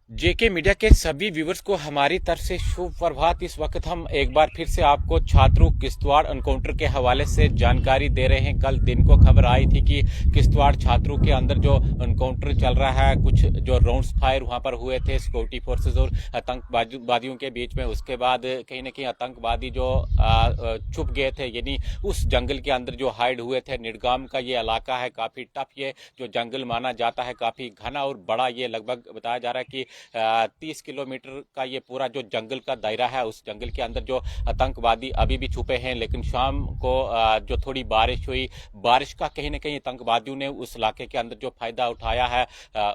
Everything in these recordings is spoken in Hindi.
जेके मीडिया के सभी व्यूवर्स को हमारी तरफ से शुभ प्रभात। इस वक्त हम एक बार फिर से आपको छात्रों किश्तवाड़ एनकाउंटर के हवाले से जानकारी दे रहे हैं। कल दिन को खबर आई थी कि किश्तवाड़ छात्रों के अंदर जो एनकाउंटर चल रहा है, कुछ जो राउंड्स फायर वहां पर हुए थे सिक्योरिटी फोर्सेज और आतंकवादियों के बीच में। उसके बाद कहीं ना कहीं आतंकवादी जो छुप गए थे, यानी उस जंगल के अंदर जो हाइड हुए थे। निडगाम का ये इलाका है, काफी टफ ये जो जंगल माना जाता है, काफी घना और बड़ा। ये लगभग बताया जा रहा है कि 30 किलोमीटर का ये पूरा जो जंगल का दायरा है। उस जंगल के अंदर जो आतंकवादी अभी भी छुपे हैं, लेकिन शाम को जो थोड़ी बारिश हुई, बारिश का कहीं ना कहीं आतंकवादियों ने उस इलाके के अंदर जो फायदा उठाया है,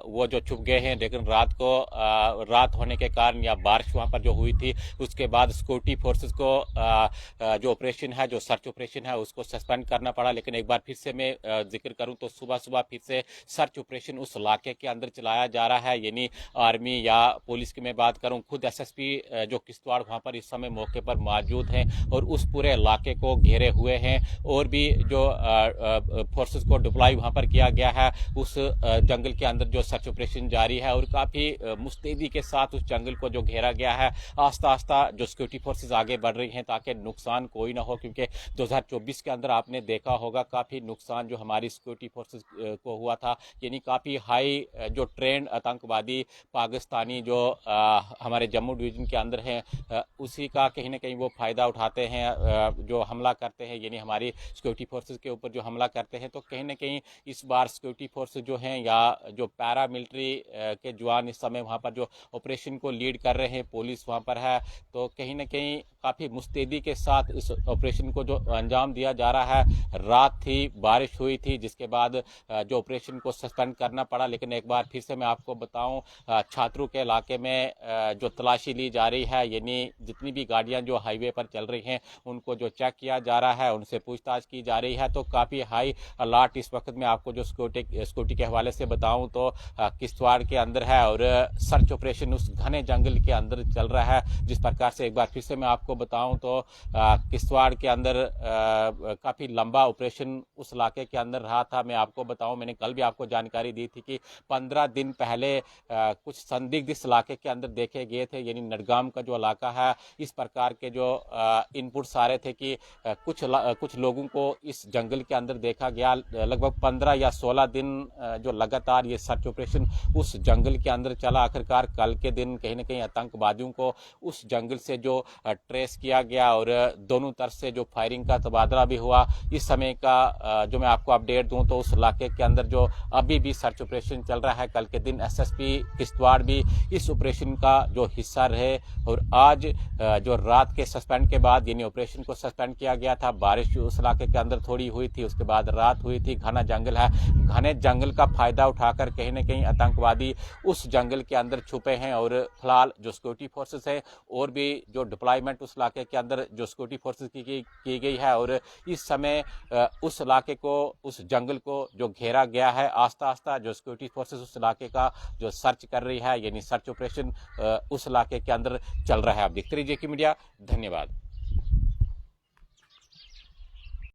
वो जो छुप गए हैं। लेकिन रात होने के कारण या बारिश वहां पर जो हुई थी, उसके बाद सिक्योरिटी फोर्सेस को जो ऑपरेशन है, जो सर्च ऑपरेशन है, उसको सस्पेंड करना पड़ा। लेकिन एक बार फिर से मैं जिक्र करूं तो सुबह सुबह फिर से सर्च ऑपरेशन उस इलाके के अंदर चलाया जा रहा है। यानी आर्मी या पुलिस की मैं बात करूं, खुद एसएसपी जो किश्तवाड़ वहां पर इस समय मौके पर मौजूद हैं और उस पूरे इलाके को घेरे हुए हैं। और भी जो फोर्सेस को डिप्लॉय वहां पर किया गया है। उस जंगल के अंदर जो सर्च ऑपरेशन जारी है और काफी मुस्तैदी के साथ उस जंगल को जो घेरा गया है। आस्ता आस्ता जो सिक्योरिटी फोर्सेस आगे बढ़ रही हैं ताकि नुकसान कोई ना हो, क्योंकि 2024 के अंदर आपने देखा होगा काफी नुकसान जो हमारी सिक्योरिटी फोर्सेस को हुआ था। यानी काफी हाई जो ट्रेंड आतंकवादी पाकिस्तानी जो हमारे जम्मू डिवीजन के अंदर हैं, उसी का कहीं ना कहीं वो फायदा उठाते हैं, जो हमला करते हैं। यानी हमारी सिक्योरिटी फोर्सेस के ऊपर जो हमला करते हैं, तो कहीं ना कहीं इस बार सिक्योरिटी फोर्सेस जो हैं या जो पैरा मिलिट्री के जवान इस समय वहां पर जो ऑपरेशन को लीड कर रहे हैं, पुलिस वहां पर है, तो कहीं ना कहीं काफी मुस्तैदी के साथ इस ऑपरेशन को जो अंजाम दिया जा रहा है। रात थी, बारिश हुई थी, जिसके बाद जो ऑपरेशन को सस्पेंड करना पड़ा। लेकिन एक बार फिर से मैं आपको बताऊं, छात्रों के इलाके में जो तलाशी ली जा रही है, यानी जितनी भी गाड़ियां जो हाईवे पर चल रही हैं, उनको जो चेक किया जा रहा है, उनसे पूछताछ की जा रही है। तो काफी हाई अलर्ट इस वक्त में आपको जो सिक्योरिटी के हवाले से बताऊं तो किश्तवाड़ के अंदर है और सर्च ऑपरेशन उस घने जंगल के अंदर चल रहा है। जिस प्रकार से एक बार फिर से मैं आपको बताऊं तो किश्तवाड़ के अंदर काफी लंबा ऑपरेशन उस इलाके के अंदर रहा था। मैं आपको बताऊं, मैंने कल भी आपको जानकारी दी थी कि 15 दिन पहले कुछ संदिग्ध इस इलाके के अंदर देखे गए थे। यानी नडगाम का जो इलाका है, इस प्रकार के जो इनपुट्स आ रहे थे कि कुछ लोगों को इस जंगल के अंदर देखा गया। लगभग 15 या 16 दिन जो लगातार ये सर्च ऑपरेशन उस जंगल के अंदर चला। आखिरकार कल के दिन कहीं ना कहीं आतंकवादियों को उस जंगल से जो ट्रेस किया गया और दोनों तरफ से जो फायरिंग का तबादला भी हुआ। इस समय का जो मैं आपको अपडेट दूं तो उस इलाके के अंदर जो अभी भी सर्च ऑपरेशन चल रहा है। कल के दिन एसएसपी किश्तवाड़ भी इस ऑपरेशन का जो हिस्सा रहे और आज जो रात के सस्पेंड के बाद, यानी ऑपरेशन को सस्पेंड किया गया था, बारिश उस इलाके के अंदर थोड़ी हुई थी, उसके बाद रात हुई थी। घना जंगल है, घने जंगल का फायदा उठाकर कहीं ना कहीं आतंकवादी उस जंगल के अंदर छुपे हैं। और फिलहाल जो सिक्योरिटी फोर्सेस है और भी जो डिप्लॉयमेंट उस इलाके के अंदर जो सिक्योरिटी फोर्सेस की गई है और इस समय उस इलाके को, उस जंगल को जो घेरा गया है। आस्ता आस्ता जो सिक्योरिटी फोर्सेस उस इलाके का जो सर्च कर रही है, यानी सर्च ऑपरेशन उस इलाके के अंदर चल रहा है। आप देखते रहिए जेके मीडिया। धन्यवाद।